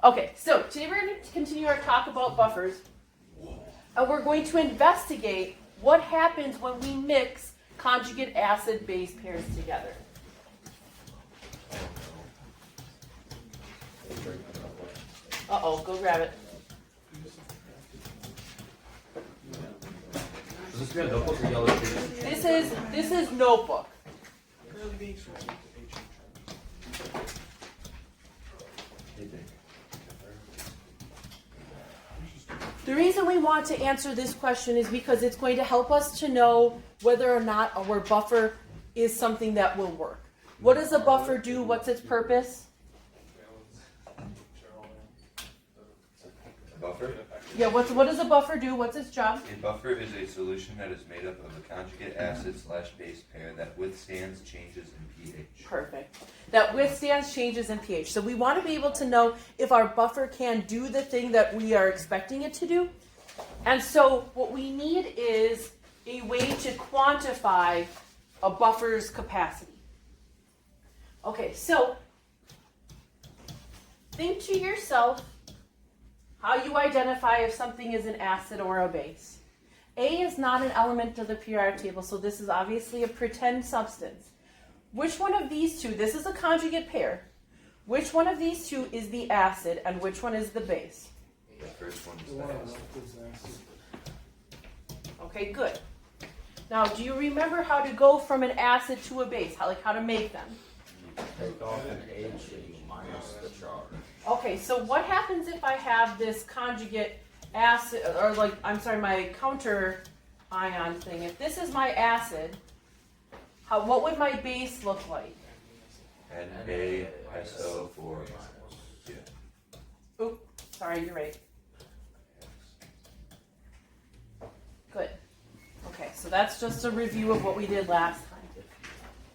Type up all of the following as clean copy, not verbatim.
Okay, so today we're going to continue our talk about buffers. And we're going to investigate what happens when we mix conjugate acid-base pairs together. Uh-oh, go grab it. Is this gonna notebook or yellow pages? This is notebook. The reason we want to answer this question is because it's going to help us to know whether or not our buffer is something that will work. What does a buffer do? What's its purpose? A buffer? Yeah, what does a buffer do? What's its job? A buffer is a solution that is made up of a conjugate acid/base pair that withstands changes in pH. Perfect. That withstands changes in pH. So we want to be able to know if our buffer can do the thing that we are expecting it to do. And so what we need is a way to quantify a buffer's capacity. Okay, so think to yourself how you identify if something is an acid or a base. A is not an element of the periodic table, so this is obviously a pretend substance. Which one of these two, this is a conjugate pair, which one of these two is the acid and which one is the base? The first one is the acid. Okay, good. Now, do you remember how to go from an acid to a base? How to make them? Take off an H and you minus the charge. Okay, so what happens if I have this conjugate acid, or my counter ion thing? If this is my acid, what would my base look like? NaSO4. Yeah. Oop, sorry, you're right. Good. Okay, so that's just a review of what we did last time.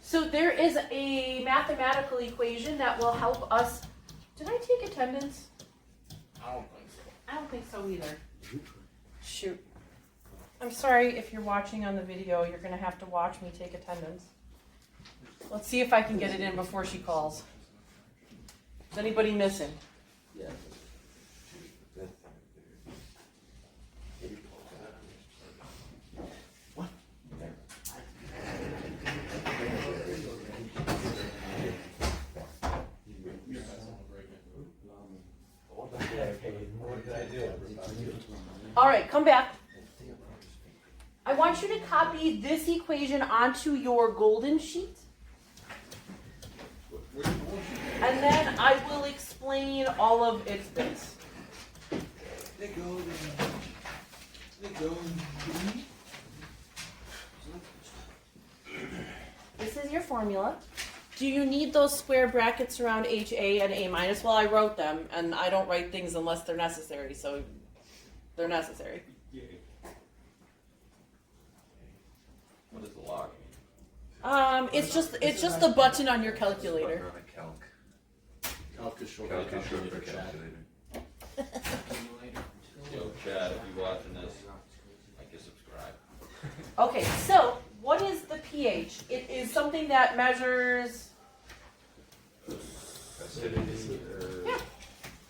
So there is a mathematical equation that will help us. Did I take attendance? I don't think so. I don't think so either. Shoot. I'm sorry if you're watching on the video, you're going to have to watch me take attendance. Let's see if I can get it in before she calls. Is anybody missing? Yeah. All right, come back. I want you to copy this equation onto your golden sheet. And then I will explain all of its bits. This is your formula. Do you need those square brackets around HA and A minus? Well, I wrote them, and I don't write things unless they're necessary, so they're necessary. What does the log mean? It's just the button on your calculator. On a calc. Calc is short Calc is short for calculator. Yo, Chad, if you're watching this, like and subscribe. Okay, so what is the pH? It is something that measures. Acidity. Yeah.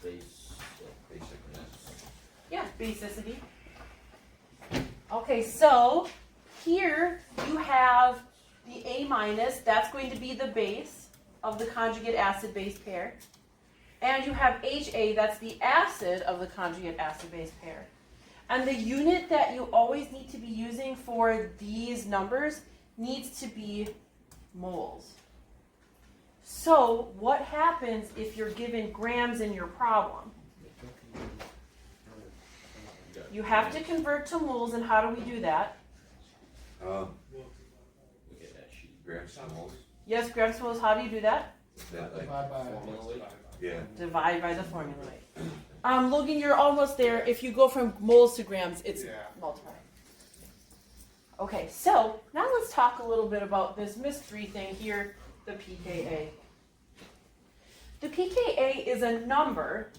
Basicness. Yeah, basicity. Okay, so here you have the A minus, that's going to be the base of the conjugate acid-base pair. And you have HA, that's the acid of the conjugate acid-base pair. And the unit that you always need to be using for these numbers needs to be moles. So what happens if you're given grams in your problem? You have to convert to moles, and how do we do that? Look at that sheet. Grams to moles. Yes, grams to moles, how do you do that? Is that like, Formally, yeah. Divide by the formula. Logan, you're almost there. If you go from moles to grams, it's multiplying. Okay, so now let's talk a little bit about this mystery thing here, the pKa. The pKa is a number,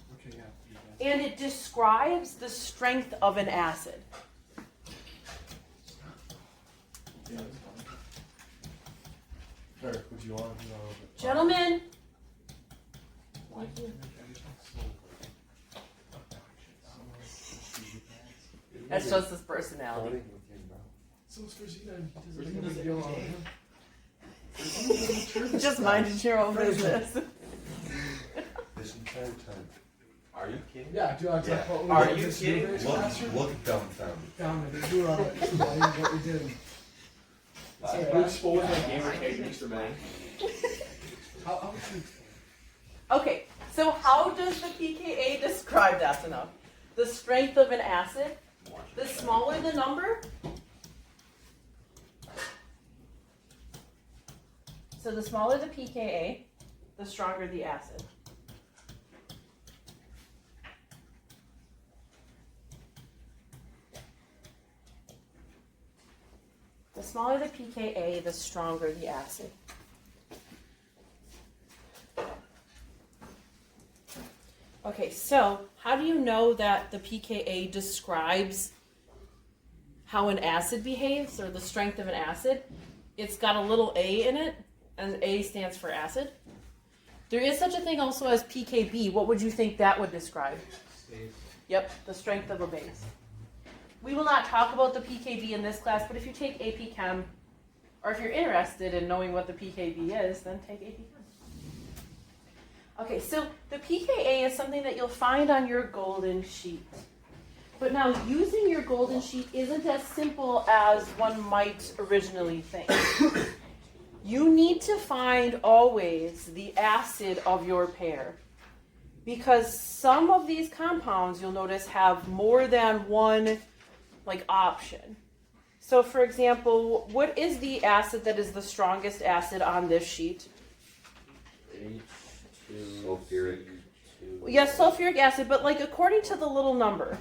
and it describes the strength of an acid. Eric, would you want to know? Gentlemen, That's just his personality. So it's Fresina. Does it make a big deal on him? Just minding your own business. This entire time. Are you kidding? Yeah, do I talk Yeah. about Are what you this kidding? is, Look, Pastor? look dumbfounded. Dominant. Do what we did. Last Yeah. You expose my gamer tag, Mr. Man. How would you? Okay, so how does the pKa describe that enough? The strength of an acid. The smaller the number. So the smaller the pKa, the stronger the acid. The smaller the pKa, the stronger the acid. Okay, so how do you know that the pKa describes how an acid behaves, or the strength of an acid? It's got a little A in it, and A stands for acid. There is such a thing also as pKb. What would you think that would describe? Yep, the strength of a base. We will not talk about the pKb in this class, but if you take AP Chem, or if you're interested in knowing what the pKb is, then take AP Chem. Okay, so the pKa is something that you'll find on your golden sheet. But now using your golden sheet isn't as simple as one might originally think. You need to find always the acid of your pair. Because some of these compounds, you'll notice, have more than one option. So for example, what is the acid that is the strongest acid on this sheet? Sulfuric. Yes, sulfuric acid, but according to the little number.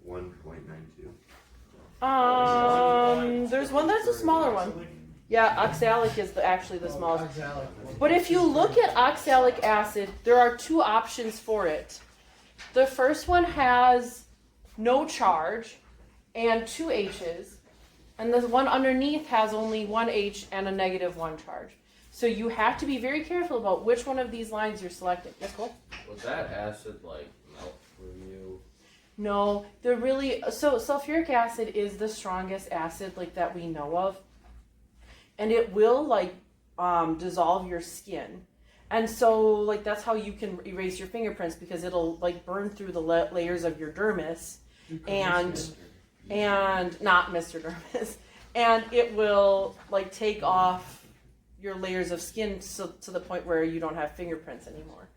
1.92. There's one that's a smaller one. Yeah, oxalic is actually the smallest. Oxalic. But if you look at oxalic acid, there are two options for it. The first one has no charge and 2 H's, and the one underneath has only 1 H and a -1 charge. So you have to be very careful about which one of these lines you're selecting. Yes, Cole? Was that acid melt for you? No, they're really, so sulfuric acid is the strongest acid that we know of, and it will dissolve your skin, and so that's how you can erase your fingerprints, because it'll burn through the layers of your dermis, and not Mr. Dermis, and it will take off your layers of skin to the point where you don't have fingerprints anymore.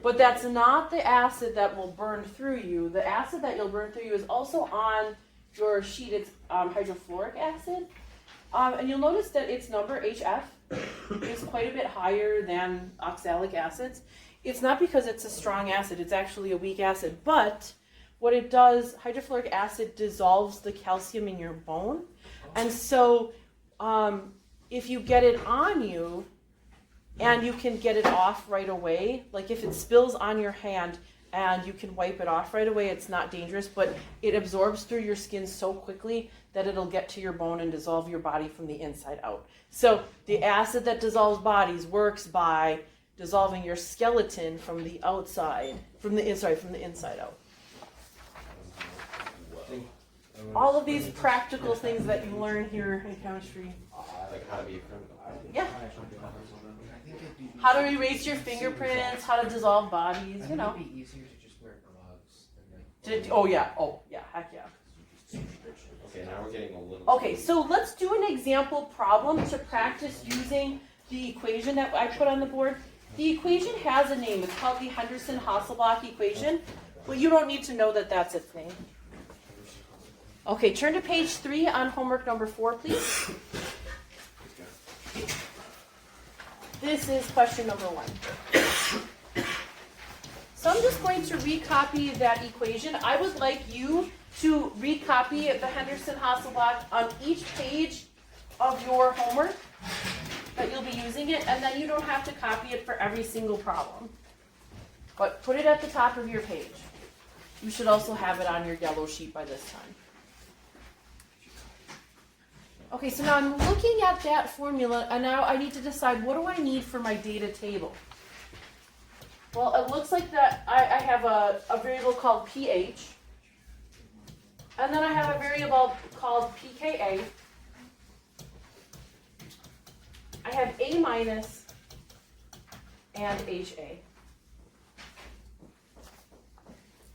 But that's not the acid that will burn through you. The acid that you'll burn through you is also on your sheet. It's hydrofluoric acid. And you'll notice that its number, HF, is quite a bit higher than oxalic acids. It's not because it's a strong acid. It's actually a weak acid. But what it does, hydrofluoric acid dissolves the calcium in your bone. And so if you get it on you, and you can get it off right away, if it spills on your hand and you can wipe it off right away, it's not dangerous, but it absorbs through your skin so quickly that it'll get to your bone and dissolve your body from the inside out. So the acid that dissolves bodies works by dissolving your skeleton from the outside, from the inside out. All of these practical things that you learn here in chemistry. How to be a criminal. Yeah. How to erase your fingerprints, how to dissolve bodies, I think it'd be easier to just wear gloves than Oh yeah, heck yeah. Okay, now we're getting a little. Okay, so let's do an example problem to practice using the equation that I put on the board. The equation has a name. It's called the Henderson-Hasselbalch equation. Well, you don't need to know that that's its name. Okay, turn to page 3 on homework number 4, please. This is question number 1. So I'm just going to recopy that equation. I would like you to recopy the Henderson-Hasselbalch on each page of your homework that you'll be using it, and then you don't have to copy it for every single problem. But put it at the top of your page. You should also have it on your yellow sheet by this time. Okay, so now I'm looking at that formula, and now I need to decide what do I need for my data table. Well, it looks like that I have a variable called pH. And then I have a variable called pKa. I have A minus and HA.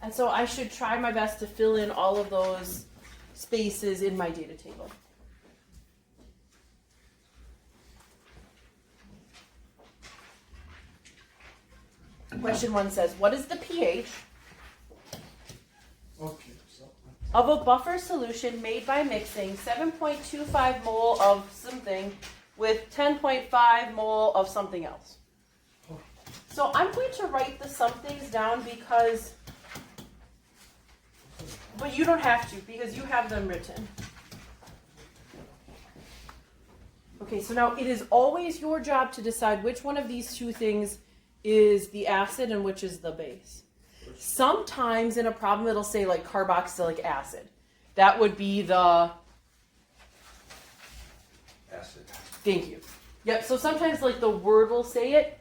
And so I should try my best to fill in all of those spaces in my data table. Question 1 says, what is the pH Okay, so. of a buffer solution made by mixing 7.25 mole of something with 10.5 mole of something else? So I'm going to write the somethings down because, but you don't have to because you have them written. Okay, so now it is always your job to decide which one of these two things is the acid and which is the base. Sometimes in a problem it'll say like carboxylic acid. That would be the, Acid. thank you. Yep, so sometimes like the word will say it,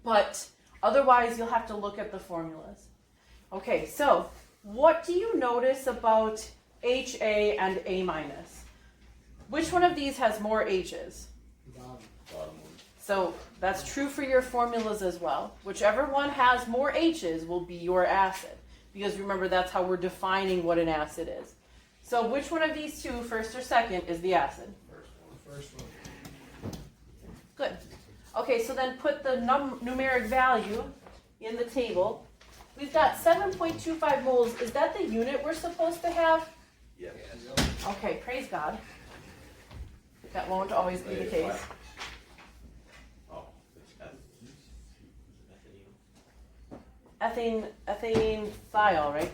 but otherwise you'll have to look at the formulas. Okay, so what do you notice about HA and A minus? Which one of these has more H's? Bottom one. So that's true for your formulas as well. Whichever one has more H's will be your acid. Because remember, that's how we're defining what an acid is. So which one of these two, first or second, is the acid? First one. Good. Okay, so then put the numeric value in the table. We've got 7.25 moles. Is that the unit we're supposed to have? Yes. Okay, praise God. That won't always be the case. Oh, it's Ethane thiol, right?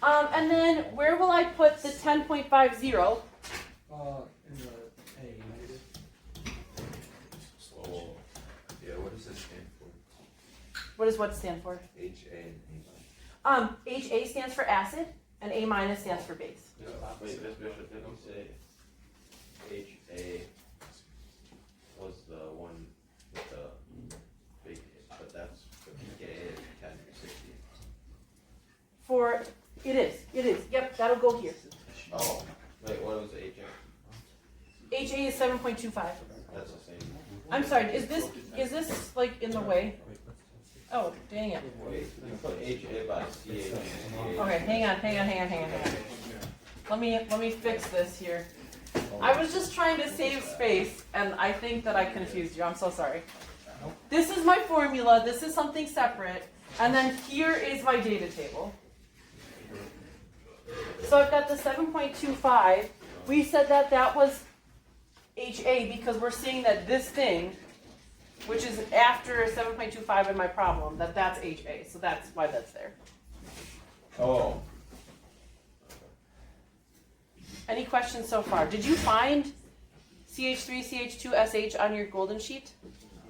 And then where will I put the 10.50? In the A. slow. Yeah, what does this stand for? What does what stand for? HA and A. HA stands for acid, and A minus stands for base. Wait, Miss Bishop, didn't you say HA was the one with the big, but that's the pKa is 1060. For it is. Yep, that'll go here. Oh, wait, what was HA? HA is 7.25. That's the same. I'm sorry. Is this like in the way? Oh, dang it. Wait, you put HA by CH. Okay, hang on. Let me fix this here. I was just trying to save space, and I think that I confused you. I'm so sorry. This is my formula. This is something separate, and then here is my data table. So I've got the 7.25. We said that that was HA because we're seeing that this thing, which is after 7.25 in my problem, that's HA. So that's why that's there. Oh. Any questions so far? Did you find CH3, CH2, SH on your golden sheet?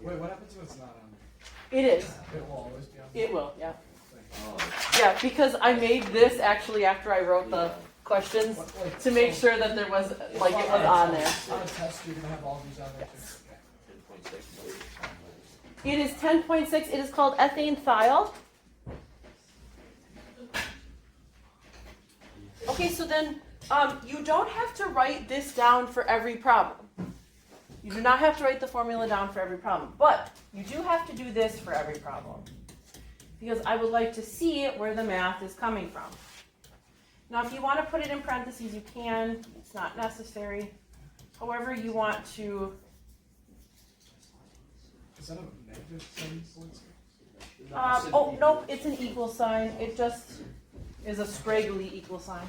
Wait, what happens when it's not on there? It is. It will always be on there. It will, yeah. Oh. Yeah, because I made this actually after I wrote the questions What, like, to make so- sure that there was, like, it was on there. On a test, you're gonna have all these on there Yes. too. Okay. It is 10.6. It is called ethane thiol. Okay, so then you don't have to write this down for every problem. You do not have to write the formula down for every problem, but you do have to do this for every problem because I would like to see where the math is coming from. Now, if you want to put it in parentheses, you can. It's not necessary. However you want to. Is that a negative 7.6? Oh, nope, it's an equal sign. It just is a scraggly equal sign.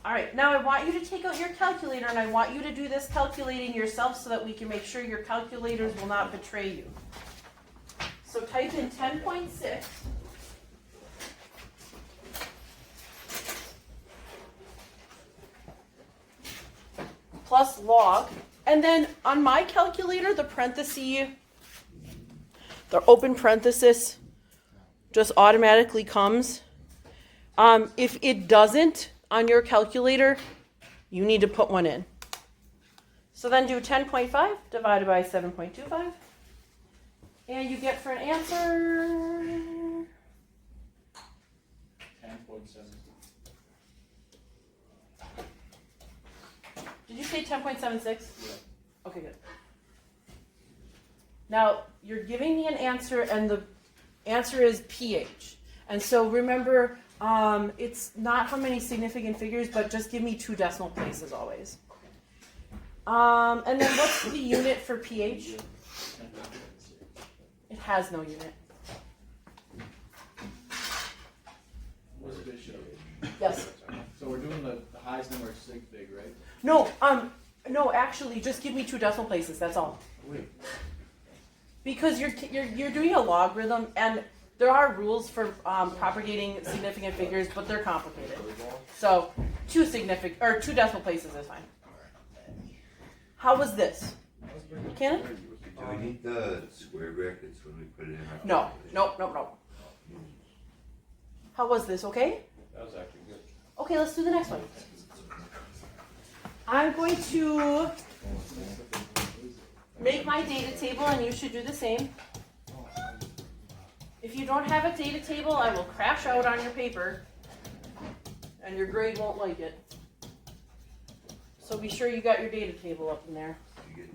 All right, now I want you to take out your calculator and I want you to do this calculating yourself so that we can make sure your calculators will not betray you. So type in 10.6. Plus log. And then on my calculator, the parenthesis, the open parenthesis just automatically comes. If it doesn't on your calculator, you need to put one in. So then do 10.5 divided by 7.25. And you get for an answer 10.7. 10.76? Yeah. Okay, good. Now, you're giving me an answer, and the answer is pH. And so remember, it's not how many significant figures, but just give me 2 decimal places always. And then what's the unit for pH? It has no unit. What's the show? Yes. So we're doing the highest number of sig fig, right? No, actually, just give me 2 decimal places, that's all. Wait. Because you're doing a logarithm, and there are rules for propagating significant figures, but they're complicated. So 2 decimal places is fine. How was this? Ken? Do we need the square brackets when we put it in? our No. calculation? No. How was this? Okay. That was actually good. Okay, let's do the next one. I'm going to make my data table, and you should do the same. If you don't have a data table, I will crash out on your paper, and your grade won't like it. So be sure you got your data table up in there. You get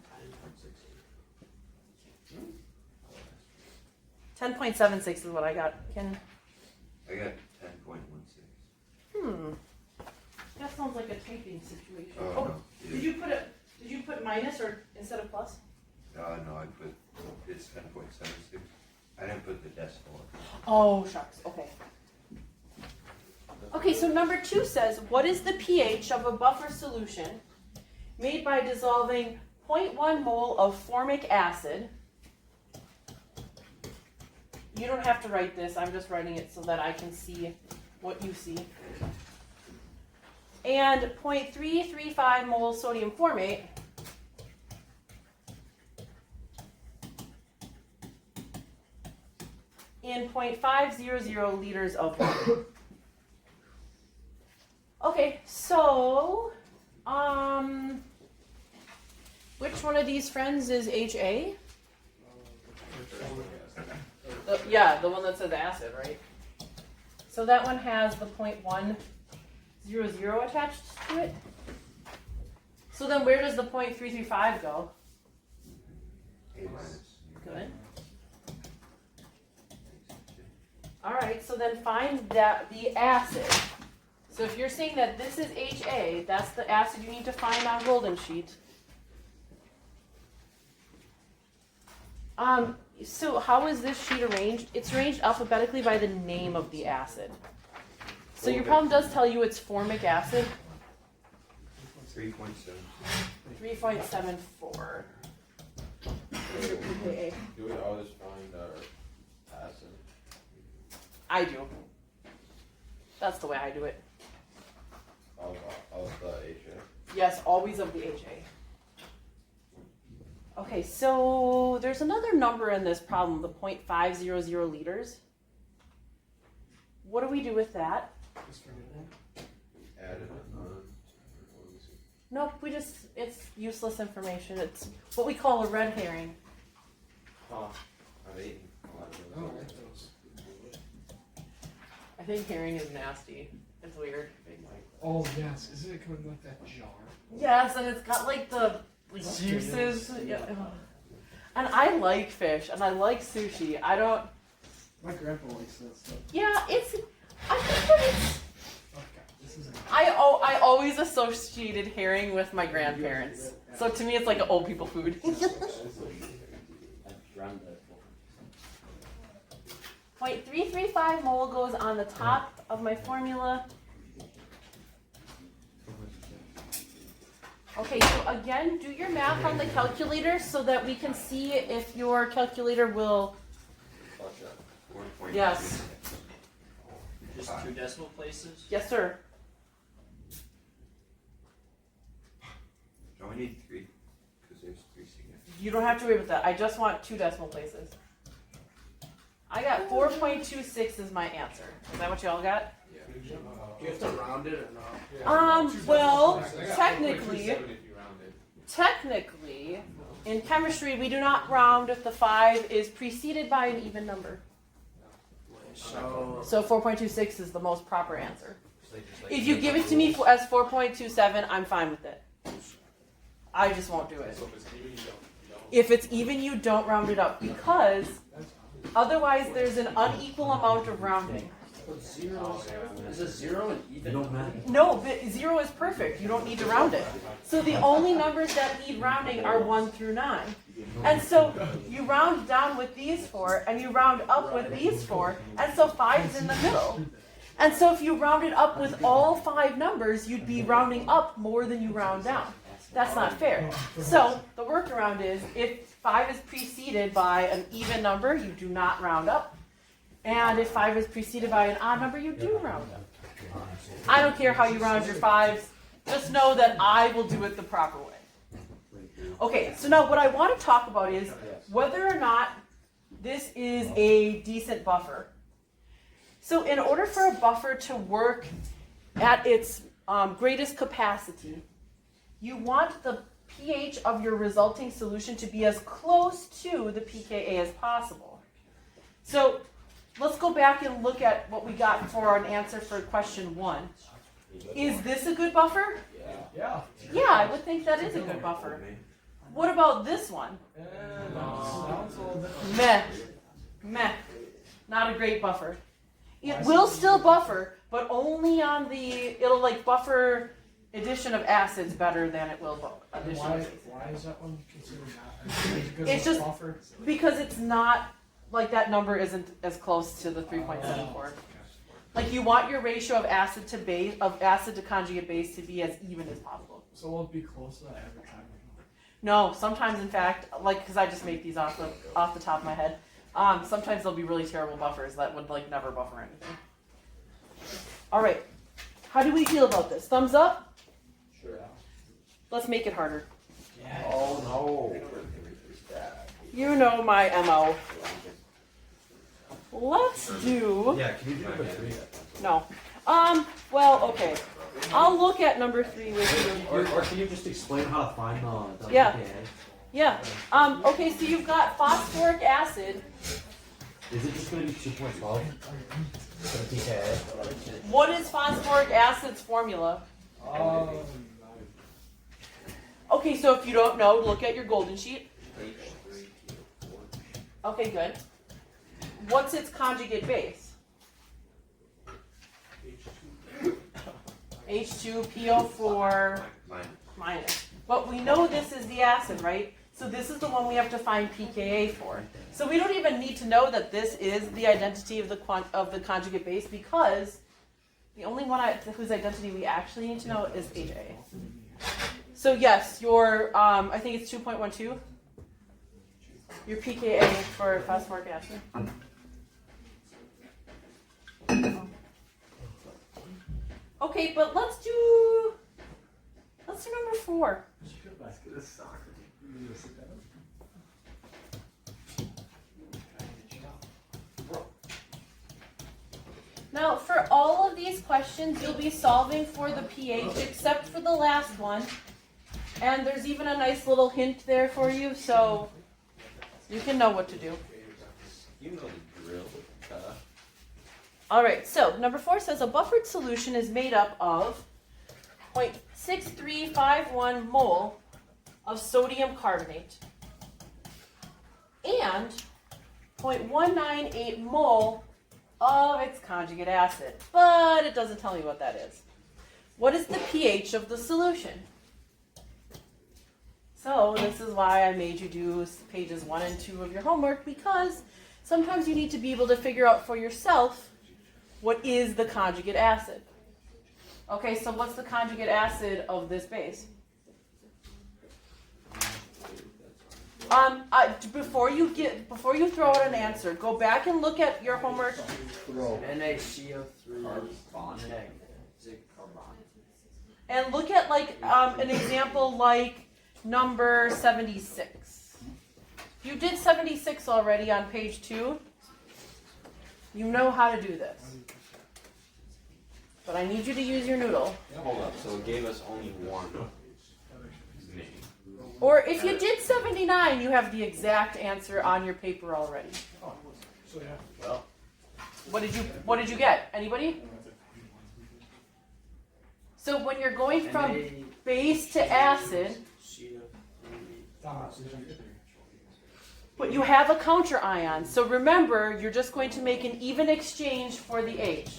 10.76 is what I got. I got 10.16. That sounds like a typing situation. Oh, no. Did you put minus or instead of plus? No, I put, it's 10.76. I didn't put the decimal. Oh, shucks. Okay. Okay, so number 2 says, what is the pH of a buffer solution made by dissolving 0.1 mole of formic acid? You don't have to write this. I'm just writing it so that I can see what you see. And 0.335 mole sodium formate. In 0.500 liters of water. Okay, so, which one of these friends is HA? Yeah, the one that says acid, right? So that one has the 0.100 attached to it. So then where does the 0.335 go? A minus. Good. Alright, so then find that the acid. So if you're saying that this is HA, that's the acid you need to find on Golden Sheet. So how is this sheet arranged? It's arranged alphabetically by the name of the acid. So your problem does tell you it's formic acid. 3.7. 3.74. is your pKa. Do we always find our acid? I do. That's the way I do it. Of the HA? Yes, always of the HA. Okay, so there's another number in this problem, the 0.500 liters. What do we do with that? Added Nope, it's useless information. It's what we call a red herring. I've eaten a lot of Oh, those. right, those. I think herring is nasty. It's weird. Oh, yes. Isn't it coming like that jar? Yes, and it's got like the juices. Yeah. And I like fish, and I like sushi. I don't. My grandpa likes that stuff. Yeah, it's. I think that it's. Okay, this is. I always associated herring with my grandparents. So to me, it's like an old people food. 0.335 mole goes on the top of my formula. Okay, so again, do your math on the calculator so that we can see if your calculator will. Watch out. 4.2. Yes. Just 2 decimal places? Yes, sir. Don't we need 3? Because there's 3 significant. You don't have to worry about that. I just want 2 decimal places. I got 4.26 is my answer. Is that what y'all got? Do you have to round it or not? Well, I got technically, 4.27 if you round it. technically, in chemistry, we do not round if the 5 is preceded by an even number. So, So 4.26 is the most proper answer. So they just, like, If you give it to me as 4.27, I'm fine with it. I just won't do it. So if it's even, you don't. If it's even, you don't round it up because otherwise there's an unequal amount of rounding. But zero, is a zero an even? don't matter. No, but 0 is perfect. You don't need to round it. So the only numbers that need rounding are 1 through 9. And so you round down with these 4 and you round up with these 4, and so 5 is in the middle. And so if you rounded up with all 5 numbers, you'd be rounding up more than you round down. That's not fair. So the workaround is if 5 is preceded by an even number, you do not round up. And if 5 is preceded by an odd number, you do round up. I don't care how you round your 5s. Just know that I will do it the proper way. Okay, so now what I want to talk about is whether or not this is a decent buffer. So in order for a buffer to work at its greatest capacity, you want the pH of your resulting solution to be as close to the pKa as possible. So let's go back and look at what we got for an answer for question 1. Is this a good buffer? Yeah. Yeah, I would think that is a good buffer. What about this one? Sounds a little bit. Meh. Meh. Not a great buffer. It will still buffer, but only on the, it'll like buffer addition of acids better than it will addition Why, of bases. why is that one considered not as good It's of a just- buffer? Because it's not, like that number isn't as close to the 3.74. Like you want your ratio of acid to base, of acid to conjugate base to be as even as possible. So will it be close to that every time? No, sometimes in fact, like, cause I just make these off the top of my head. Sometimes they'll be really terrible buffers that would like never buffer anything. All right, how do we feel about this? Thumbs up? Sure. Let's make it harder. Oh, no. You know my MO. Let's do, Yeah, can you do number 3? no. Well, okay. I'll look at number 3 with you. Or can you just explain how to find the Yeah. pKa? Yeah. Okay, so you've got phosphoric acid. Is it just going to be 2.12 for the pKa? What is phosphoric acid's formula? Okay, so if you don't know, look at your golden sheet. Okay, good. What's its conjugate base? H2PO4 minus. But we know this is the acid, right? So this is the one we have to find pKa for. So we don't even need to know that this is the identity of the conjugate base because the only one whose identity we actually need to know is HA. So yes, your I think it's 2.12. Your pKa for phosphoric acid. Okay, but let's do number 4. Now, for all of these questions, you'll be solving for the pH except for the last one. And there's even a nice little hint there for you, so you can know what to do. You know the drill. All right, so number 4 says a buffered solution is made up of 0.6351 mole of sodium carbonate and 0.198 mole of its conjugate acid, but it doesn't tell me what that is. What is the pH of the solution? So this is why I made you do pages 1 and 2 of your homework, because sometimes you need to be able to figure out for yourself what is the conjugate acid. Okay, so what's the conjugate acid of this base? Before you throw out an answer, go back and look at your homework. NaCO3 bond negative. And look at like an example like number 76. You did 76 already on page 2. You know how to do this. But I need you to use your noodle. Hold up, so it gave us only one name. Or if you did 79, you have the exact answer on your paper already. Oh, so yeah. Well, What did you get? Anybody? So when you're going from base to acid, atomic decision. But you have a counter ion, so remember, you're just going to make an even exchange for the H.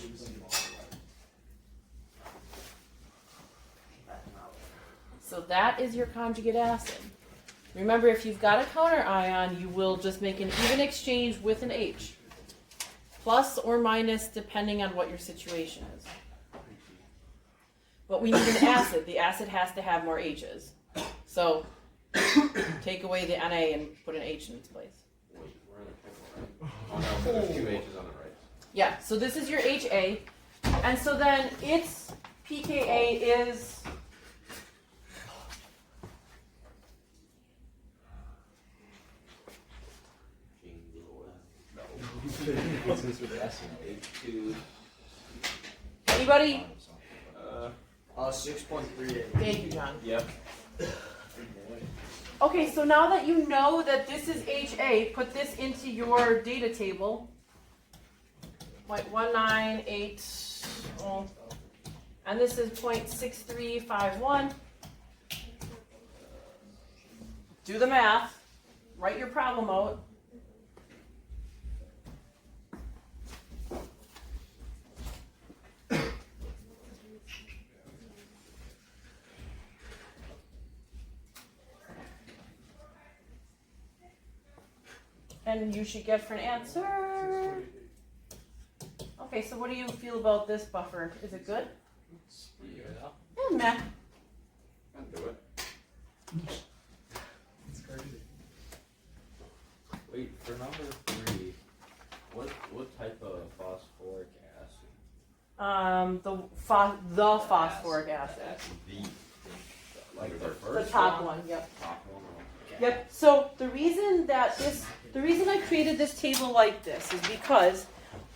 So that is your conjugate acid. Remember, if you've got a counter ion, you will just make an even exchange with an H. Plus or minus, depending on what your situation is. But we need an acid. The acid has to have more H's. So take away the Na and put an H in its place. Wait, we're in a pickle, right? Oh no, there's two H's on the right. Yeah, so this is your HA. And so then its pKa is... H2. Anybody? 6.38. Thank you, John. Yep. Okay, so now that you know that this is HA, put this into your data table. 0.198, and this is 0.6351. Do the math. Write your problem out. And you should get for an answer. Okay, so what do you feel about this buffer? Is it good? Yeah. Meh. I'll do it. It's crazy. Wait, for number 3, what type of phosphoric acid? The phosphoric acid. That's the like the The first top one, yep. Top one. Okay. Yep. So the reason I created this table like this is because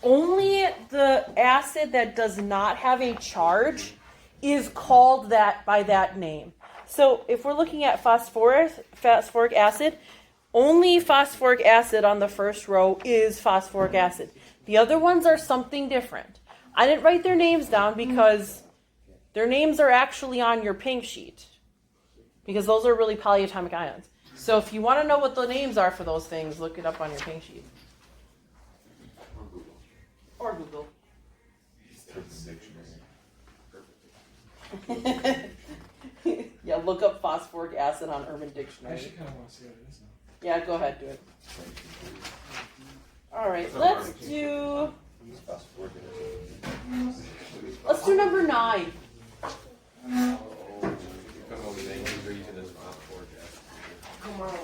only the acid that does not have a charge is called that by that name. So if we're looking at phosphoric acid, only phosphoric acid on the first row is phosphoric acid. The other ones are something different. I didn't write their names down because their names are actually on your pink sheet, because those are really polyatomic ions. So if you want to know what the names are for those things, look it up on your pink sheet. Or Google. Yeah, look up phosphoric acid on Urban I Dictionary. actually kind of want to see what it is now. Yeah, go ahead, do it. All right, let's do number 9. Because all these H's are using this phosphoric acid. Come on.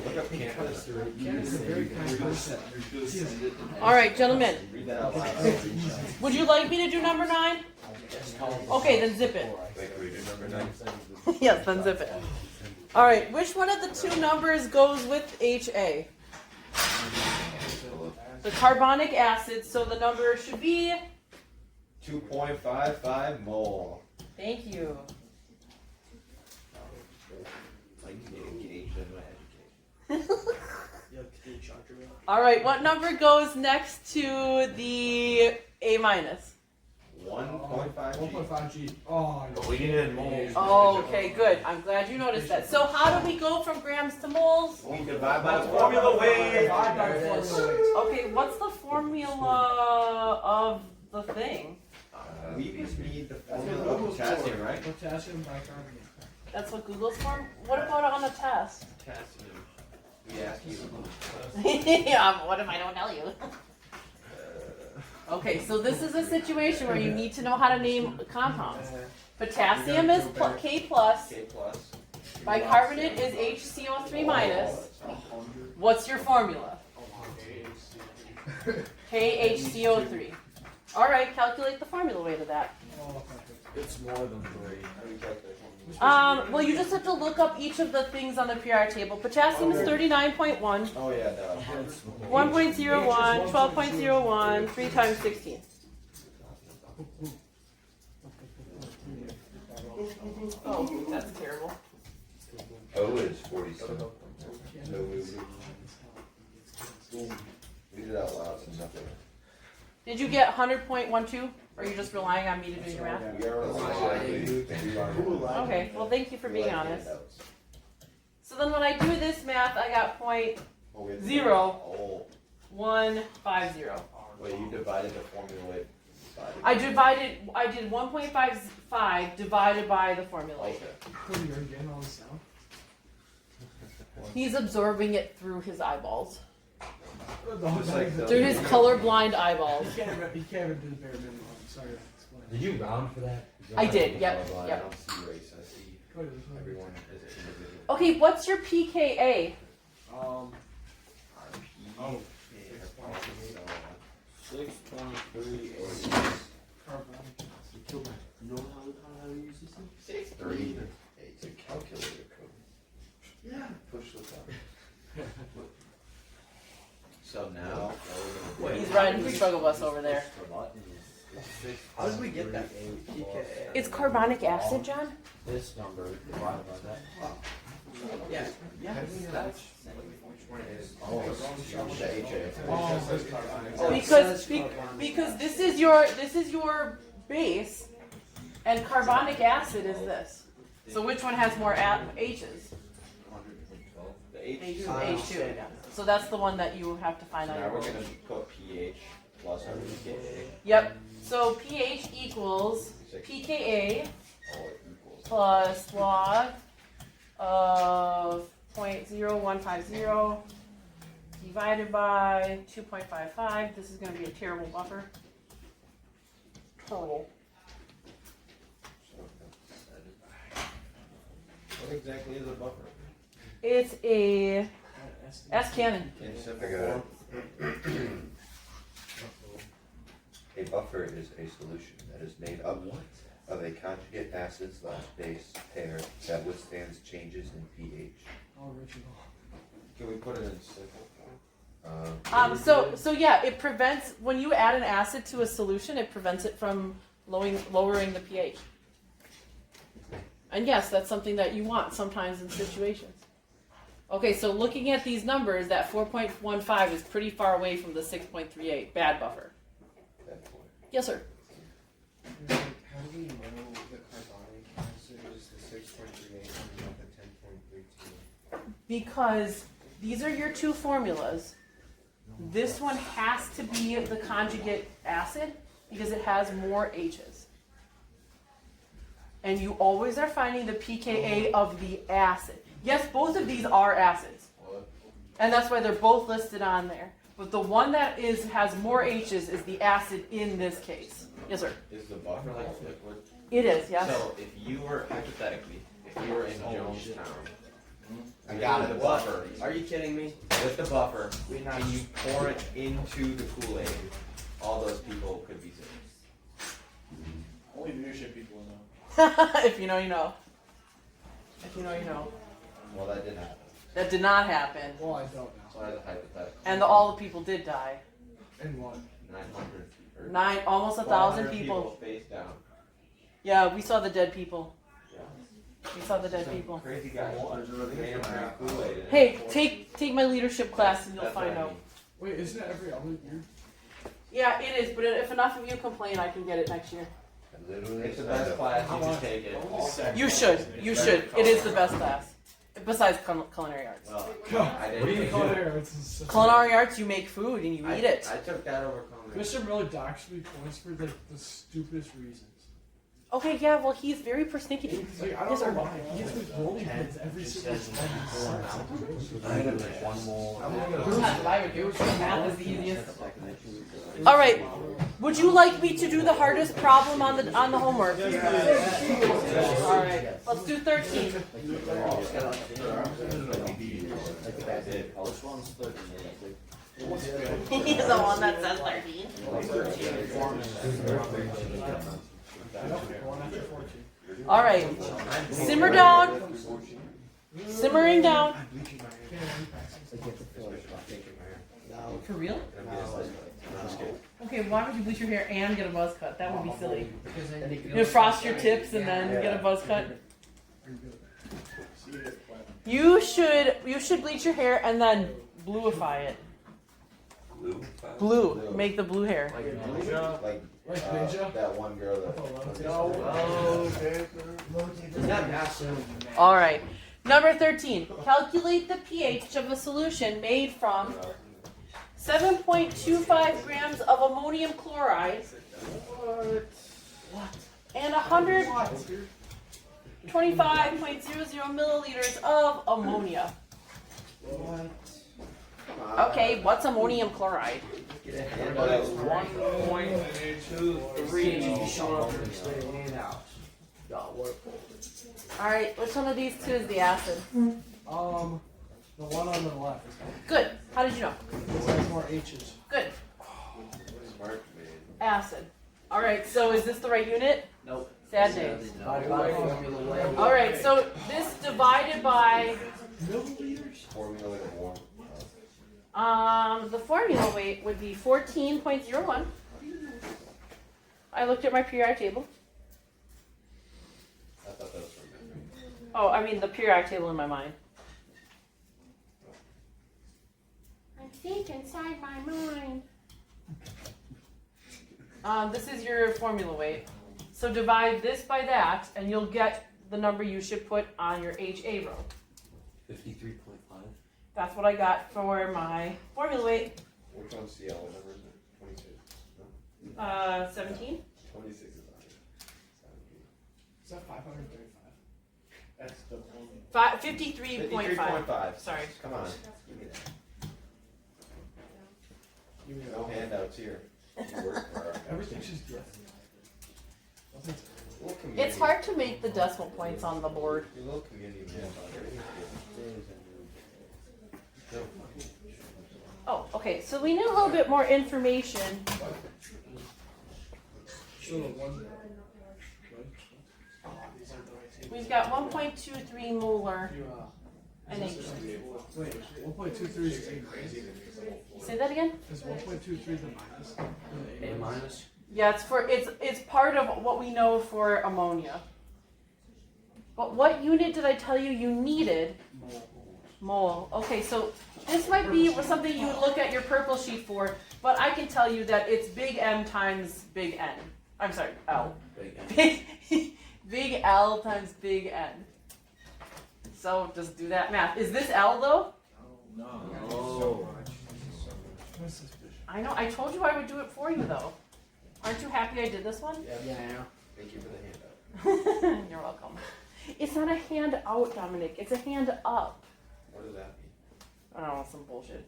Look up campus. Candace is a very kind person. She is All right, gentlemen, Read that out loud. would you like me to do number 9? Okay, then zip it. Wait, can we do number 9? Yes, then zip it. All right, which one of the two numbers goes with HA? The carbonic acid, so the number should be, 2.55 mole. thank you. Like you get engaged in my education. All right, what number goes next to the A minus? 1.5 G. 1.5 G. Oh, We needed moles. Oh, okay, good. I'm glad you noticed that. So how do we go from grams to moles? We divide by the formula wave. Divide by There it is. formula weights. Okay, what's the formula of the thing? We just need the formula of potassium, right? Potassium bicarbonate. That's what Google's for? What about on the test? Potassium. We ask you. Yeah, what if I don't tell you? Okay, so this is a situation where you need to know how to name compounds. Potassium is K plus, K plus. bicarbonate is HCO3 minus. What's your formula? KHCO3. All right, calculate the formula weight of that. Oh, okay. It's more than 3. Well, you just have to look up each of the things on the PR table. Potassium is 39.1, Oh yeah, duh. 1.01, 12.01, 3 times 16. Oh, that's terrible. O is 47. Read it out loud so nothing. Did you get 100.12? Or are you just relying on me to do your math? We are Okay, well thank you for being honest. So then when I do this math, I got .0150. Oh, wait, you divided the formula with I did 1.55 divided by the formula. Okay. Cody, you're getting all this now? He's absorbing it through his eyeballs. Just like the- Through his colorblind eyeballs. You can't even do the bare minimum. I'm sorry to explain. Did you round for that? I did, yep, I yep. don't see race, I see Cody, there's no- everyone as an individual. Okay, what's your PKA? Oh, 6.38. carbonic acid. It's 30. It's a calculator code. Yeah. Push the button. So now, He's riding the struggle bus over there. How did we get that? It's carbonic acid, John? This number divided by that. Yeah. Because this is your base, and carbonic acid is this. So which one has more H's? The H. H2. Yeah. So that's the one that you have to find So out. now we're gonna put pH plus our pKa. Yep. So pH equals pKa Oh, it equals. plus log of 0.0150 divided by 2.55. This is going to be a terrible buffer. Total. What exactly is a buffer? It's a S cannon. In I simple got form? it. A buffer is a solution that is made up of a conjugate acid/base pair that withstands changes in pH. Original. Can we put it in simple form? So yeah, it prevents when you add an acid to a solution, it prevents it from lowering the pH. And yes, that's something that you want sometimes in situations. Okay, so looking at these numbers, that 4.15 is pretty far away from the 6.38 bad buffer. That point. Yes, sir. How do we know the carbonic acid is the 6.38 and not the 10.32? Because these are your two formulas. This one has to be the conjugate acid because it has more H's. And you always are finding the pKa of the acid. Yes, both of these are acids. And that's why they're both listed on there. But the one that has more H's is the acid in this case. Yes, sir. Is the buffer like liquid? It is, yes. So if you were, hypothetically, if you were in Jonestown, I got the it. buffer, Are you kidding me? with the buffer, and you pour it into the Kool-Aid, all those people could be sick. Only leadership people know. If you know, you know. If you know, you know. Well, that did happen. That did not happen. Well, I don't know. So as a hypothetical. And all the people did die. And what? 900 or Almost 1,000 400 people. face down. Yeah, we saw the dead people. We saw the dead people. Crazy guy. Made him drink Kool-Aid and Hey, pour- take my leadership class and you'll That's find what I out. mean. Wait, isn't it every other year? Yeah, it is, but if enough of you complain, I can get it next year. I literally It's the signed best up. class, you should take it. You should. You should. It is the best class. Besides culinary arts. Well, No. I What do you didn't. do? Culinary arts is such a- Culinary arts, you make food and you eat it. I took that over culinary. Mr. Miller docks me points for like the stupidest reasons. Okay, yeah, well, he's very persnickety. Like, I Yes, don't sir. know why. He gets me rolling pins every single time. One more. That's what I would do. Math is the easiest. All right. Would you like me to do the hardest problem on the homework? All right. Let's do 13. Which one's 38? He's the one that says 13. All right. Simmer down. Simmering down. For real? Just kidding. Okay, why would you bleach your hair and get a buzz cut? That would be silly. Because then you You know, frost your tips and then get a buzz cut. You should bleach your hair and then bluify it. Blue? Blue. Make the blue hair. Like Like Ninja? that one girl that. Is that massive? All right. Number 13. Calculate the pH of a solution made from 7.25 grams of ammonium chloride and 125.00 milliliters of ammonia. What? Okay, what's ammonium chloride? But it's 1.23. All right, which one of these two is the acid? The one on the left. Good. How did you know? It has more H's. Good. Smart man. Acid. All right, so is this the right unit? Nope. Sad days. Formula way. All right, so this divided by Formula of warm. the formula weight would be 14.01. I looked at my periodic table. I thought that was from memory. Oh, I mean the periodic table in my mind. I think inside my mind. This is your formula weight. So divide this by that, and you'll get the number you should put on your HA row. 53.5. That's what I got for my formula weight. Which one's CL? What number is it? 26. 17. 26 is on it. Is that 535? That's the one. 53.5. 53.5. Sorry. Come on. Give me that. No handouts here. You work for our Everything's just guessed. Nothing's. little community. It's hard to make the decimal points on the board. Your little community man. Oh, okay. So we need a little bit more information. So the one. We've got 1.23 molar You, NH. wait, 1.23 is crazy. Say that again? Is 1.23 the minus? A minus. Yeah, it's part of what we know for ammonia. But what unit did I tell you you needed? Mole. Okay, so this might be something you would look at your purple sheet for, but I can tell you that it's big M times big N. I'm sorry, L. Big, big L times big N. So just do that math. Is this L though? No. I know, I told you I would do it for you though. Aren't you happy I did this one? Yeah, I know. Thank you for the handout. You're welcome. It's not a hand out, Dominic. It's a hand up. What does that mean? I don't know, some bullshit.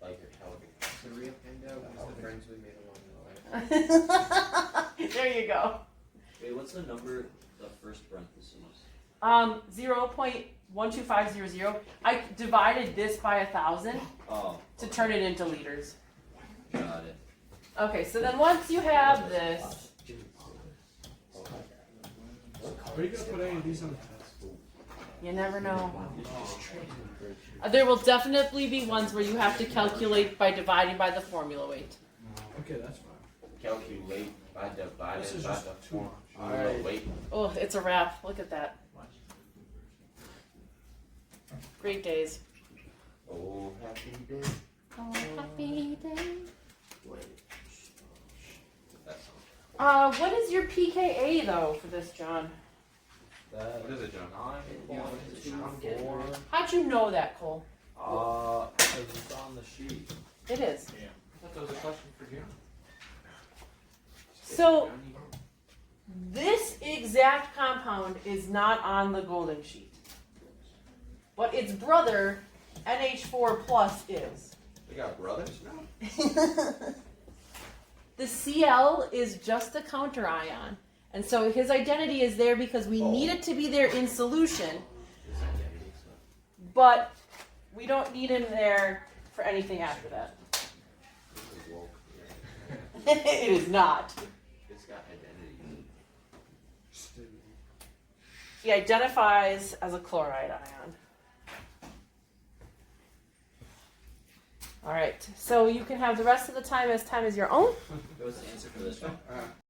Like your Calvin. The real handout was the friends we made along the way. There you go. Wait, what's the number, the first parentheses? 0.12500. I divided this by 1,000 Oh, to turn it into liters. got it. Okay, so then once you have this, Are you gonna put any of these on the test? you never know. There will definitely be ones where you have to calculate by dividing by the formula weight. Okay, that's fine. Calculate by divided This is by just the too form. much. Alright. Wait. Oh, it's a wrap. Look at that. Great days. Oh, happy day. Oh, happy day. That song. What is your PKA though for this, John? What is it, John? 9.24. How'd you know that, Cole? Because it's on the sheet. It is. I thought that was a question for Jim. So, this exact compound is not on the golden sheet. But its brother, NH4 plus, is. We got brothers now? The Cl is just a counter ion. And so his identity is there because we need it to be there in solution, but we don't need him there for anything after that. This is woke. It is not. It's got identity. He identifies as a chloride ion. All right. So you can have the rest of the time as your own. What was the answer for this one?